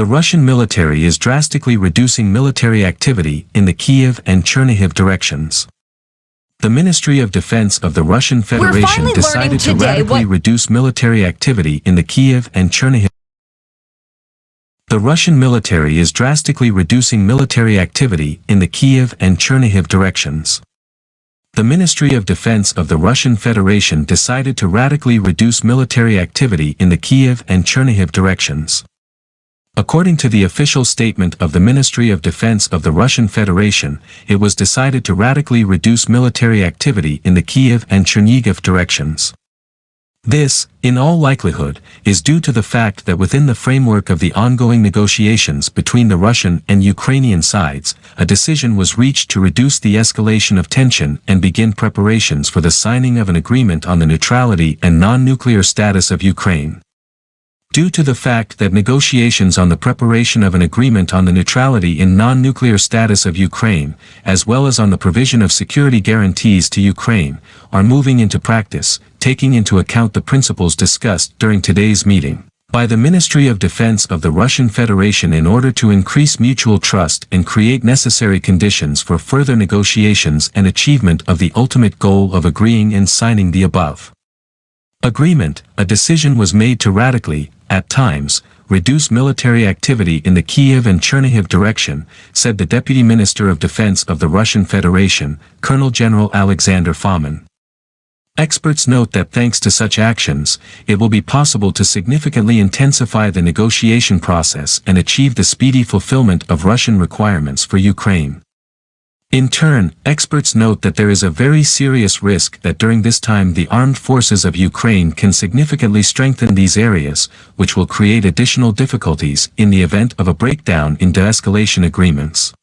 The Russian military is drastically reducing military activity in the Kiev and Chernihiv directions. The Ministry of Defense of the Russian Federation decided to radically reduce military activity in the Kiev and Chernihiv. The Russian military is drastically reducing military activity in the Kiev and Chernihiv directions. The Ministry of Defense of the Russian Federation decided to radically reduce military activity in the Kiev and Chernihiv directions. According to the official statement of the Ministry of Defense of the Russian Federation, it was decided to radically reduce military activity in the Kiev and Chernihiv directions. This, in all likelihood, is due to the fact that within the framework of the ongoing negotiations between the Russian and Ukrainian sides, a decision was reached to reduce the escalation of tension and begin preparations for the signing of an agreement on the neutrality and non-nuclear status of Ukraine. Due to the fact that negotiations on the preparation of an agreement on the neutrality and non-nuclear status of Ukraine, as well as on the provision of security guarantees to Ukraine, are moving into practice, taking into account the principles discussed during today's meeting by the Ministry of Defense of the Russian Federation in order to increase mutual trust and create necessary conditions for further negotiations and achievement of the ultimate goal of agreeing and signing the above agreement. A decision was made to radically, at times, reduce military activity in the Kiev and Chernihiv direction, said the Deputy Minister of Defense of the Russian Federation, Colonel General Alexander Fomin. Experts note that thanks to such actions, it will be possible to significantly intensify the negotiation process and achieve the speedy fulfillment of Russian requirements for Ukraine. In turn, experts note that there is a very serious risk that during this time the armed forces of Ukraine can significantly strengthen these areas, which will create additional difficulties in the event of a breakdown in de-escalation agreements.